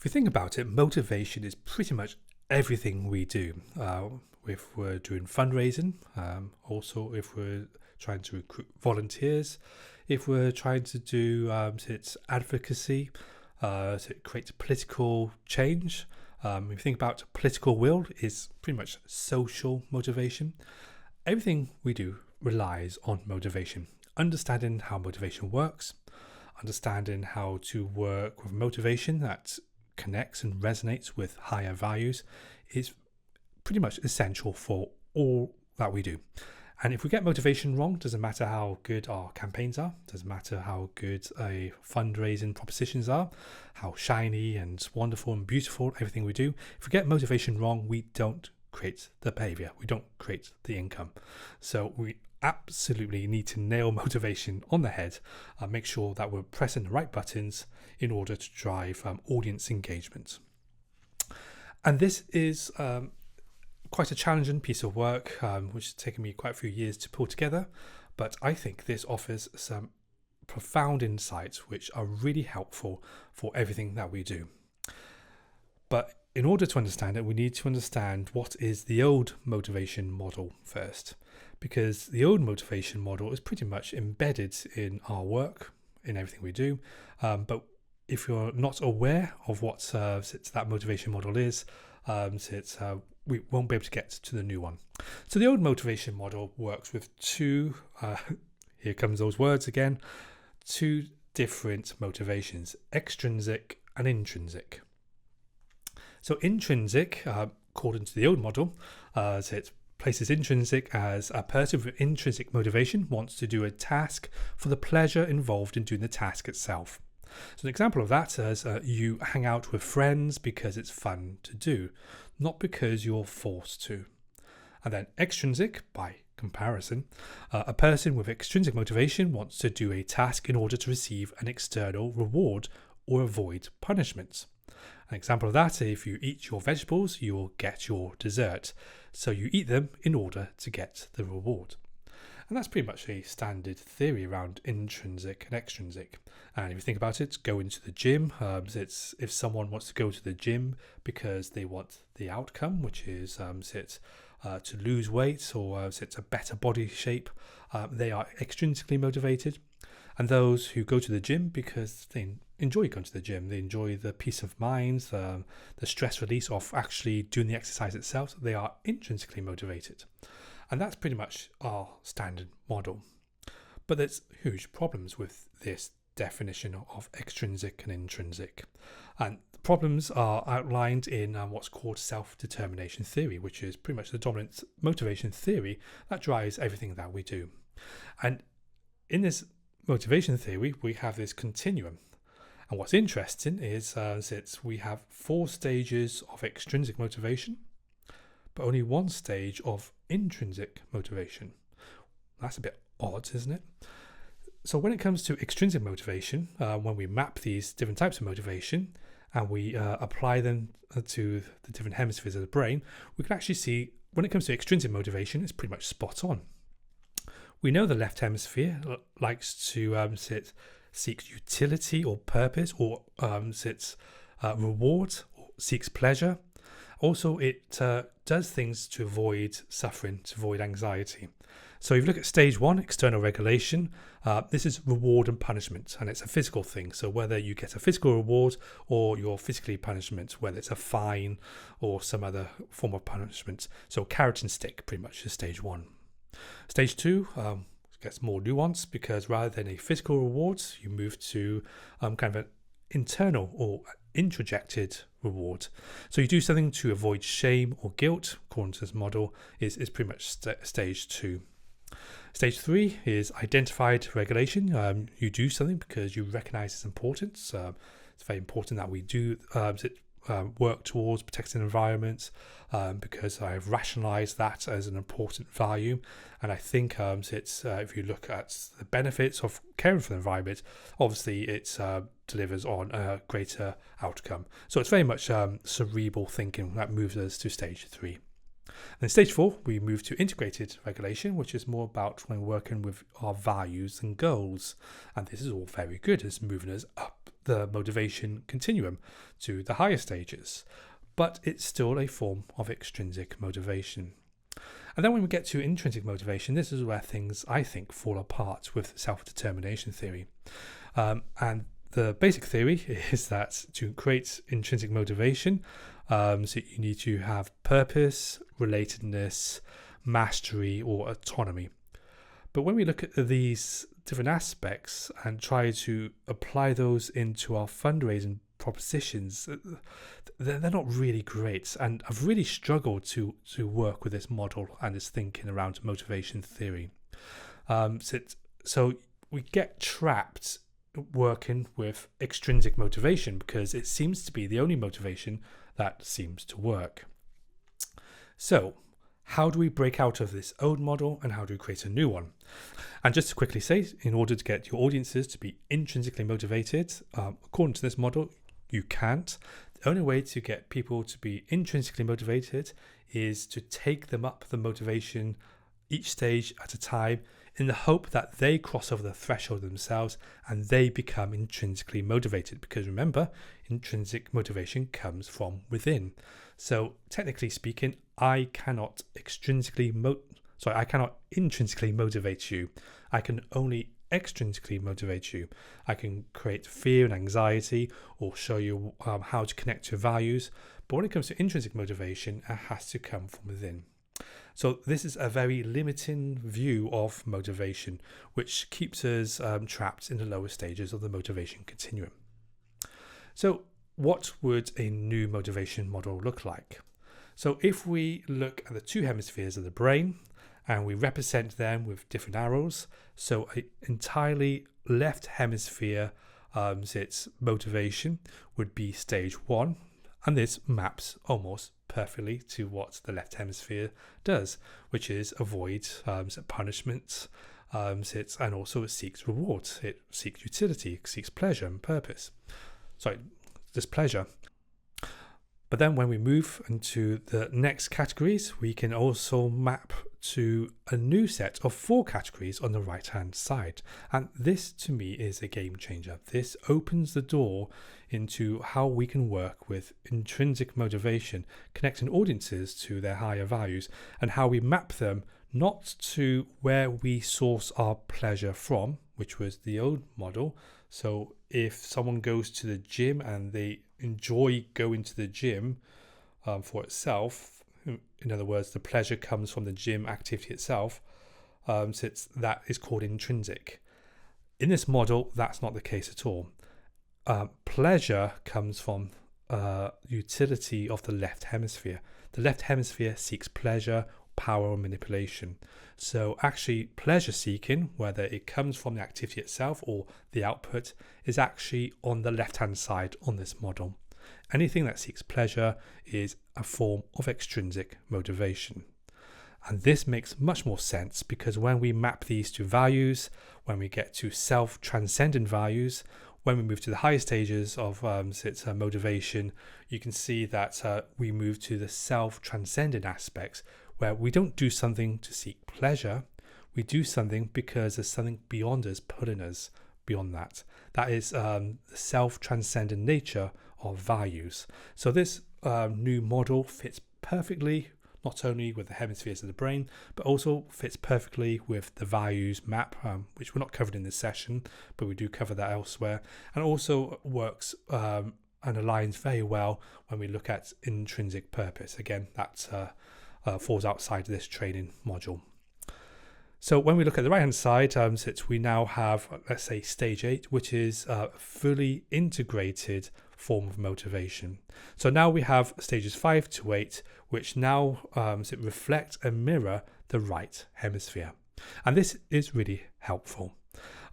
If you think about it, motivation is pretty much everything we do. If we're doing fundraising, also if we're trying to recruit volunteers, if we're trying to do its advocacy, to create political change. If you think about political will, is pretty much social motivation. Everything we do relies on motivation. Understanding how motivation works, understanding how to work with motivation that connects and resonates with higher values is pretty much essential for all that we do. And if we get motivation wrong, doesn't matter how good our campaigns are, doesn't matter how good a fundraising propositions are, how shiny and wonderful and beautiful everything we do. If we get motivation wrong, we don't create the behavior, we don't create the income. So we absolutely need to nail motivation on the head and make sure that we're pressing the right buttons in order to drive audience engagement. And this is quite a challenging piece of work, which has taken me quite a few years to pull together, but I think this offers some profound insights which are really helpful for everything that we do. But in order to understand it, we need to understand what is the old motivation model first, because the old motivation model is pretty much embedded in our work, in everything we do. But if you're not aware of what that motivation model is, we won't be able to get to the new one. So the old motivation model works with two, here comes those words again, two different motivations, extrinsic and intrinsic. So intrinsic, according to the old model, it places intrinsic as a person with intrinsic motivation wants to do a task for the pleasure involved in doing the task itself. So an example of that is you hang out with friends because it's fun to do, not because you're forced to. And then extrinsic, by comparison, a person with extrinsic motivation wants to do a task in order to receive an external reward or avoid punishment. An example of that, if you eat your vegetables, you will get your dessert. So you eat them in order to get the reward. And that's pretty much a standard theory around intrinsic and extrinsic. And if you think about it, going to the gym, it's if someone wants to go to the gym because they want the outcome, which is to lose weight or it's a better body shape, they are extrinsically motivated. And those who go to the gym because they enjoy going to the gym, they enjoy the peace of mind, the stress release of actually doing the exercise itself, they are intrinsically motivated. And that's pretty much our standard model. But there's huge problems with this definition of extrinsic and intrinsic. And the problems are outlined in what's called self-determination theory, which is pretty much the dominant motivation theory that drives everything that we do. And in this motivation theory, we have this continuum. And what's interesting is we have 4 stages of extrinsic motivation, but only 1 stage of intrinsic motivation. That's a bit odd, isn't it? So when it comes to extrinsic motivation, when we map these different types of motivation and we apply them to the different hemispheres of the brain, we can actually see when it comes to extrinsic motivation, it's pretty much spot on. We know the left hemisphere likes to seeks utility or purpose, or reward, or seeks pleasure. Also, it does things to avoid suffering, to avoid anxiety. So if you look at stage 1, external regulation, this is reward and punishment, and it's a physical thing. So whether you get a physical reward or you're physically punishment, whether it's a fine or some other form of punishment. So carrot and stick pretty much is stage 1. Stage 2 gets more nuanced because rather than a physical reward, you move to kind of an internal or introjected reward. So you do something to avoid shame or guilt, according to this model, is pretty much stage 2. Stage 3 is identified regulation. You do something because you recognize its importance. It's very important that we do work towards protecting the environment because I've rationalized that as an important value. And I think if you look at the benefits of caring for the environment, obviously it delivers on a greater outcome. So it's very much cerebral thinking that moves us to stage 3. And in stage 4, we move to integrated regulation, which is more about when working with our values and goals. And this is all very good. It's moving us up the motivation continuum to the higher stages, but it's still a form of extrinsic motivation. And then when we get to intrinsic motivation, this is where things, I think, fall apart with self-determination theory. And the basic theory is that to create intrinsic motivation, so you need to have purpose, relatedness, mastery, or autonomy. But when we look at these different aspects and try to apply those into our fundraising propositions, they're not really great. And I've really struggled to work with this model and this thinking around motivation theory. So we get trapped working with extrinsic motivation because it seems to be the only motivation that seems to work. So how do we break out of this old model and how do we create a new one? And just to quickly say, in order to get your audiences to be intrinsically motivated, according to this model, you can't. The only way to get people to be intrinsically motivated is to take them up the motivation each stage at a time in the hope that they cross over the threshold themselves and they become intrinsically motivated. Because remember, intrinsic motivation comes from within. So technically speaking, I cannot intrinsically motivate you. I can only extrinsically motivate you. I can create fear and anxiety or show you how to connect to values. But when it comes to intrinsic motivation, it has to come from within. So this is a very limiting view of motivation, which keeps us trapped in the lower stages of the motivation continuum. So what would a new motivation model look like? So if we look at the two hemispheres of the brain and we represent them with different arrows, so an entirely left hemisphere, its motivation would be stage 1, and this maps almost perfectly to what the left hemisphere does, which is avoid punishment, and also it seeks rewards, it seeks utility, it seeks pleasure and purpose. This pleasure. But then when we move into the next categories, we can also map to a new set of 4 categories on the right hand side. And this to me is a game changer. This opens the door into how we can work with intrinsic motivation, connecting audiences to their higher values, and how we map them not to where we source our pleasure from, which was the old model. So if someone goes to the gym and they enjoy going to the gym for itself, in other words, the pleasure comes from the gym activity itself, that is called intrinsic. In this model, that's not the case at all. Pleasure comes from utility of the left hemisphere. The left hemisphere seeks pleasure, power, or manipulation. So actually pleasure seeking, whether it comes from the activity itself or the output, is actually on the left hand side on this model. Anything that seeks pleasure is a form of extrinsic motivation. And this makes much more sense because when we map these to values, when we get to self-transcendent values, when we move to the higher stages of motivation, you can see that we move to the self-transcendent aspects, where we don't do something to seek pleasure, we do something because there's something beyond us pulling us beyond that. That is the self-transcendent nature of values. So this new model fits perfectly, not only with the hemispheres of the brain, but also fits perfectly with the values map, which we're not covered in this session, but we do cover that elsewhere, and also works and aligns very well when we look at intrinsic purpose. Again, that falls outside of this training module. So when we look at the right hand side, we now have, let's say, stage 8, which is a fully integrated form of motivation. So now we have stages 5 to 8, which now reflect and mirror the right hemisphere. And this is really helpful.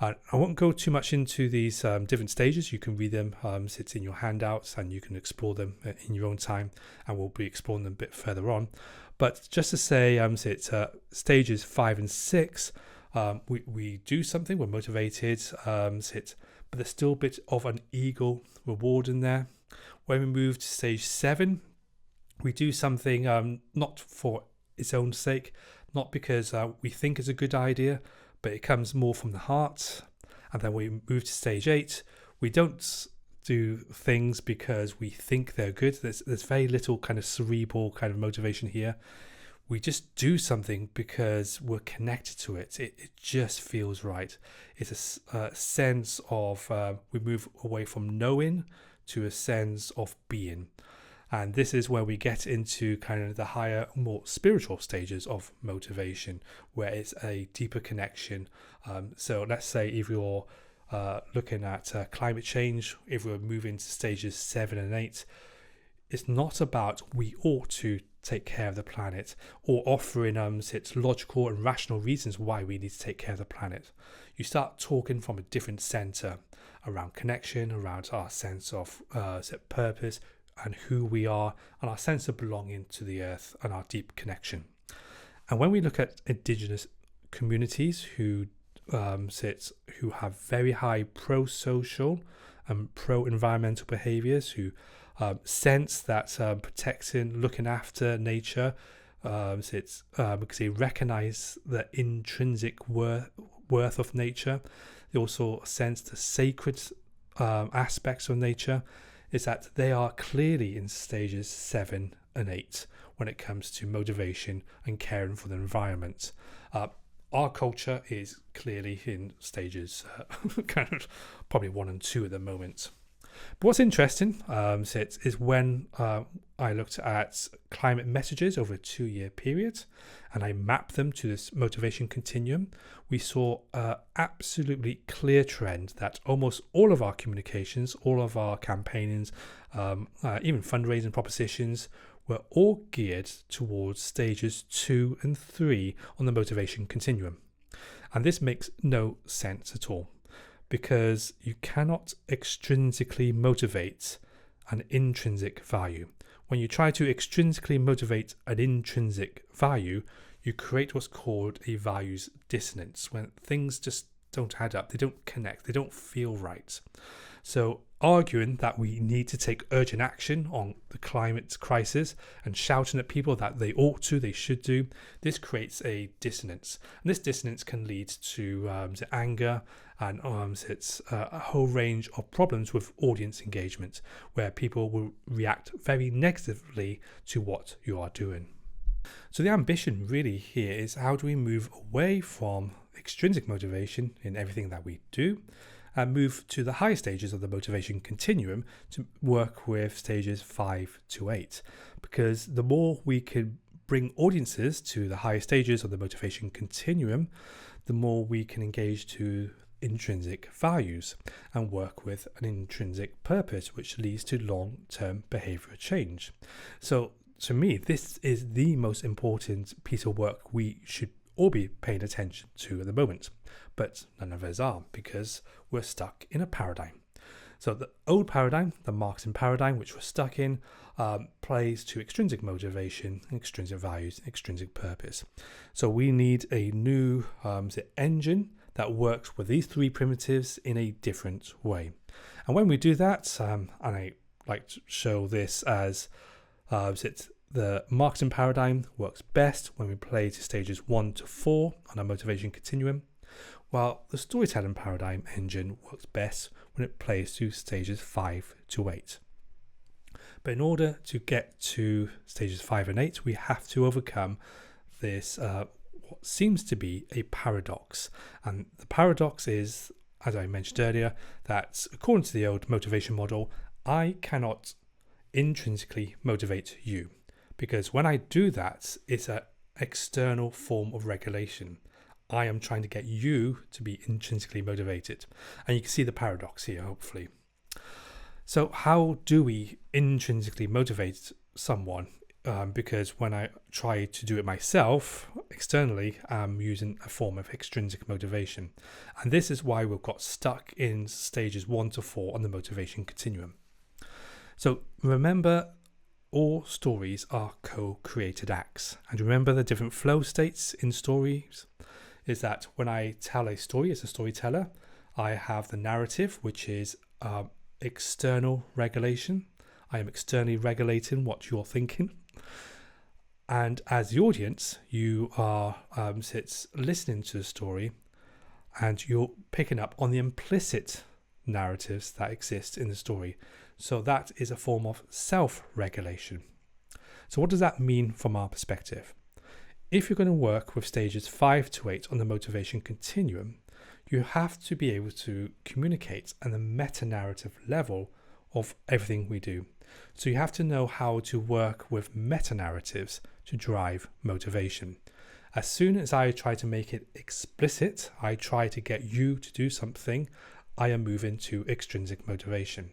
I won't go too much into these different stages. You can read them, it's in your handouts, and you can explore them in your own time, and we'll be exploring them a bit further on. But just to say, stages 5 and 6, we do something, we're motivated, but there's still a bit of an ego reward in there. When we move to stage 7, we do something not for its own sake, not because we think it's a good idea, but it comes more from the heart. And then we move to stage 8. We don't do things because we think they're good. There's very little kind of cerebral kind of motivation here. We just do something because we're connected to it. It just feels right. It's a sense of, we move away from knowing to a sense of being. And this is where we get into kind of the higher, more spiritual stages of motivation, where it's a deeper connection. So let's say if you're looking at climate change, if we're moving to stages 7 and 8, it's not about we ought to take care of the planet or offering its logical and rational reasons why we need to take care of the planet. You start talking from a different center around connection, around our sense of purpose and who we are, and our sense of belonging to the earth and our deep connection. And when we look at indigenous communities who have very high pro-social and pro-environmental behaviors, who sense that protecting, looking after nature, because they recognize the intrinsic worth of nature. They also sense the sacred aspects of nature, is that they are clearly in stages 7 and 8 when it comes to motivation and caring for the environment. Our culture is clearly in stages kind of probably 1 and 2 at the moment. But what's interesting is when I looked at climate messages over a 2-year period and I mapped them to this motivation continuum, we saw an absolutely clear trend that almost all of our communications, all of our campaignings, even fundraising propositions were all geared towards stages 2 and 3 on the motivation continuum. And this makes no sense at all, because you cannot extrinsically motivate an intrinsic value. When you try to extrinsically motivate an intrinsic value, you create what's called a values dissonance, when things just don't add up, they don't connect, they don't feel right. So arguing that we need to take urgent action on the climate crisis and shouting at people that they ought to, they should do, this creates a dissonance. And this dissonance can lead to anger and a whole range of problems with audience engagement, where people will react very negatively to what you are doing. So the ambition really here is, how do we move away from extrinsic motivation in everything that we do and move to the higher stages of the motivation continuum to work with stages 5 to 8? Because the more we can bring audiences to the higher stages of the motivation continuum, the more we can engage to intrinsic values and work with an intrinsic purpose, which leads to long-term behavioral change. So to me, this is the most important piece of work we should all be paying attention to at the moment, but none of us are, because we're stuck in a paradigm. So the old paradigm, the marketing paradigm, which we're stuck in, plays to extrinsic motivation, extrinsic values, extrinsic purpose. So we need a new engine that works with these 3 primitives in a different way. And when we do that, and I like to show this as the marketing paradigm works best when we play to stages 1 to 4 on our motivation continuum, while the storytelling paradigm engine works best when it plays to stages 5 to 8. But in order to get to stages 5 and 8, we have to overcome this what seems to be a paradox. And the paradox is, as I mentioned earlier, that according to the old motivation model, I cannot intrinsically motivate you, because when I do that, it's an external form of regulation. I am trying to get you to be intrinsically motivated. And you can see the paradox here, hopefully. So how do we intrinsically motivate someone? Because when I try to do it myself, externally, I'm using a form of extrinsic motivation. And this is why we've got stuck in stages 1 to 4 on the motivation continuum. So remember, all stories are co-created acts. And remember the different flow states in stories is that when I tell a story as a storyteller, I have the narrative, which is external regulation. I am externally regulating what you're thinking. And as the audience, you are listening to the story, and you're picking up on the implicit narratives that exist in the story. So that is a form of self-regulation. So what does that mean from our perspective? If you're going to work with stages 5 to 8 on the motivation continuum, you have to be able to communicate at the meta-narrative level of everything we do. So you have to know how to work with meta-narratives to drive motivation. As soon as I try to make it explicit, I try to get you to do something, I am moving to extrinsic motivation.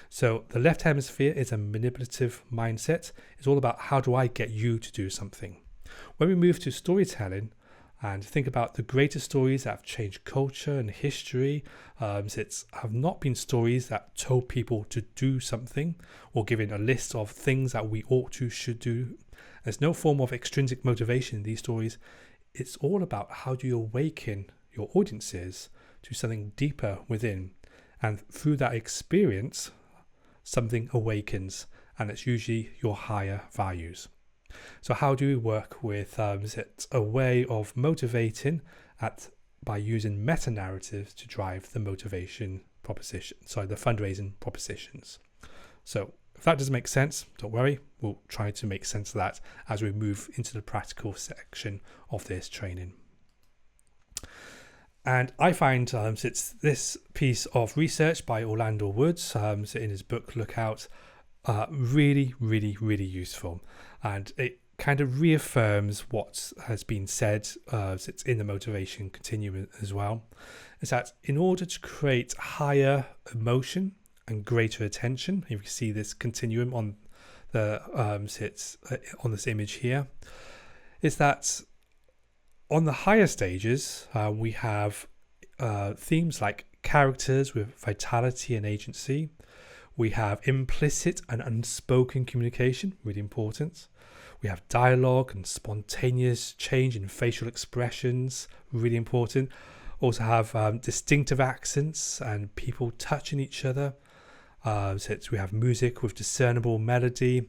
So the left hemisphere is a manipulative mindset. It's all about how do I get you to do something. When we move to storytelling and think about the greatest stories that have changed culture and history, it have not been stories that told people to do something or given a list of things that we ought to, should do. There's no form of extrinsic motivation in these stories. It's all about how do you awaken your audiences to something deeper within. And through that experience, something awakens, and it's usually your higher values. So how do we work with a way of motivating by using meta-narratives to drive the motivation proposition, the fundraising propositions. So if that doesn't make sense, don't worry, we'll try to make sense of that as we move into the practical section of this training. And I find it's this piece of research by Orlando Woods in his book Lookout really, really, really useful. And it kind of reaffirms what has been said it's in the motivation continuum as well. Is that in order to create higher emotion and greater attention, if you can see this continuum on the on this image here, is that on the higher stages, we have themes like characters with vitality and agency. We have implicit and unspoken communication, really important. We have dialogue and spontaneous change in facial expressions, really important. Also have distinctive accents and people touching each other. So we have music with discernible melody,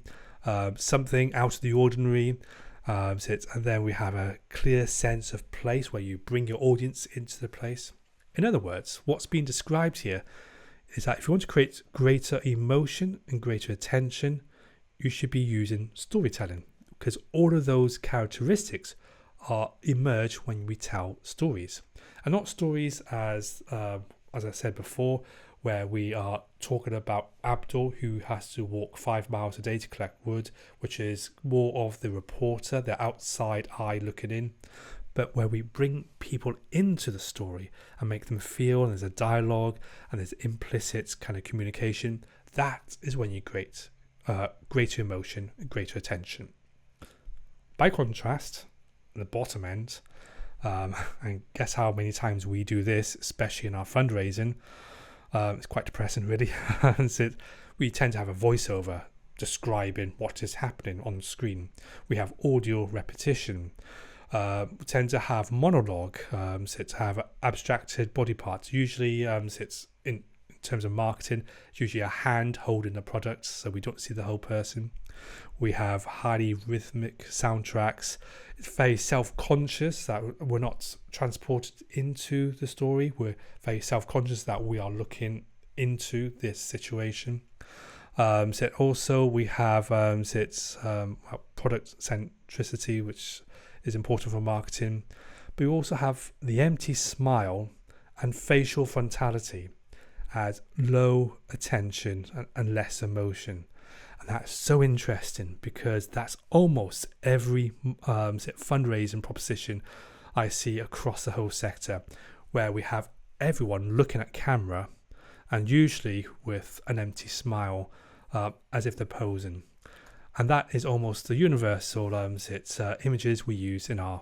something out of the ordinary. And then we have a clear sense of place where you bring your audience into the place. In other words, what's being described here is that if you want to create greater emotion and greater attention, you should be using storytelling, because all of those characteristics emerge when we tell stories, and not stories as I said before, where we are talking about Abdul, who has to walk 5 miles a day to collect wood, which is more of the reporter, the outside eye looking in, but where we bring people into the story and make them feel, and there's a dialogue and there's implicit kind of communication. That is when you create greater emotion and greater attention. By contrast, the bottom end, and guess how many times we do this, especially in our fundraising. It's quite depressing, really. We tend to have a voiceover describing what is happening on screen. We have audio repetition. We tend to have monologue, to have abstracted body parts. Usually, it's in terms of marketing, it's usually a hand holding the product, so we don't see the whole person. We have highly rhythmic soundtracks. It's very self-conscious that we're not transported into the story. We're very self-conscious that we are looking into this situation. So also we have product centricity, which is important for marketing. But we also have the empty smile and facial frontality as low attention and less emotion. And that's so interesting because that's almost every fundraising proposition I see across the whole sector, where we have everyone looking at camera and usually with an empty smile, as if they're posing. And that is almost the universal images we use in our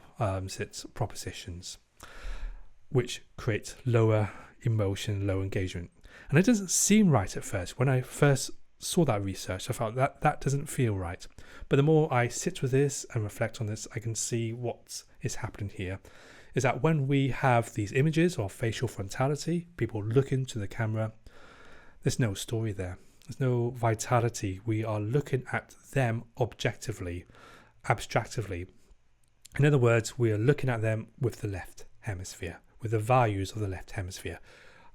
propositions, which create lower emotion, low engagement. And it doesn't seem right at first. When I first saw that research, I felt that doesn't feel right. But the more I sit with this and reflect on this, I can see what is happening here. Is that when we have these images of facial frontality, people looking to the camera, there's no story there. There's no vitality. We are looking at them objectively, abstractively. In other words, we are looking at them with the left hemisphere, with the values of the left hemisphere.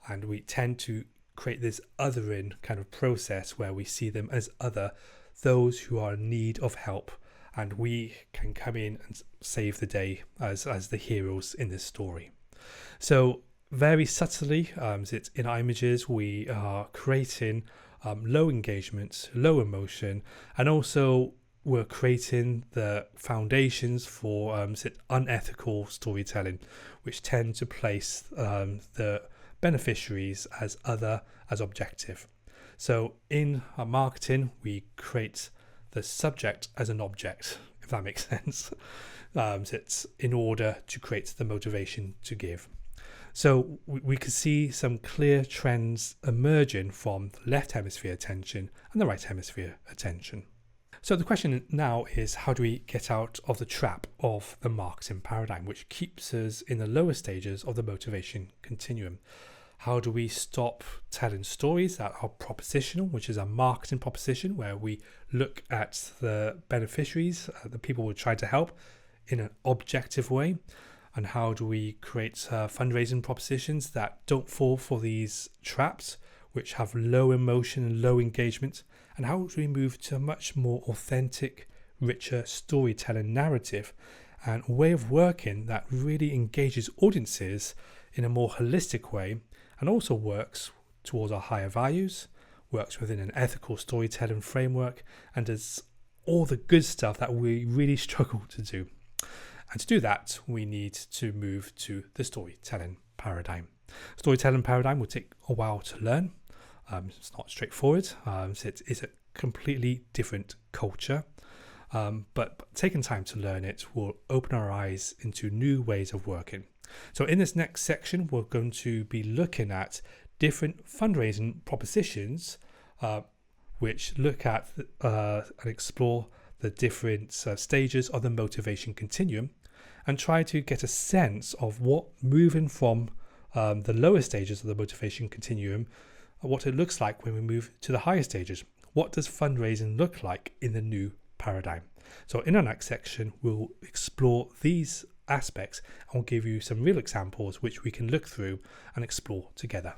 And we tend to create this othering kind of process where we see them as other, those who are in need of help, and we can come in and save the day as the heroes in this story. So very subtly, it's in our images, we are creating low engagement, low emotion, and also we're creating the foundations for unethical storytelling, which tend to place the beneficiaries as other, as objective. So in our marketing, we create the subject as an object, if that makes sense. It's in order to create the motivation to give. So we can see some clear trends emerging from the left hemisphere attention and the right hemisphere attention. So the question now is, how do we get out of the trap of the marketing paradigm, which keeps us in the lower stages of the motivation continuum? How do we stop telling stories that are propositional, which is a marketing proposition where we look at the beneficiaries, the people we're trying to help, in an objective way? And how do we create fundraising propositions that don't fall for these traps, which have low emotion and low engagement? And how do we move to a much more authentic, richer storytelling narrative and way of working that really engages audiences in a more holistic way, and also works towards our higher values, works within an ethical storytelling framework, and does all the good stuff that we really struggle to do? And to do that, we need to move to the storytelling paradigm. Storytelling paradigm will take a while to learn. It's not straightforward. It's a completely different culture. But taking time to learn it will open our eyes into new ways of working. So in this next section, we're going to be looking at different fundraising propositions, which look at and explore the different stages of the motivation continuum, and try to get a sense of what moving from the lower stages of the motivation continuum, what it looks like when we move to the higher stages. What does fundraising look like in the new paradigm? So in our next section, we'll explore these aspects and we'll give you some real examples which we can look through and explore together.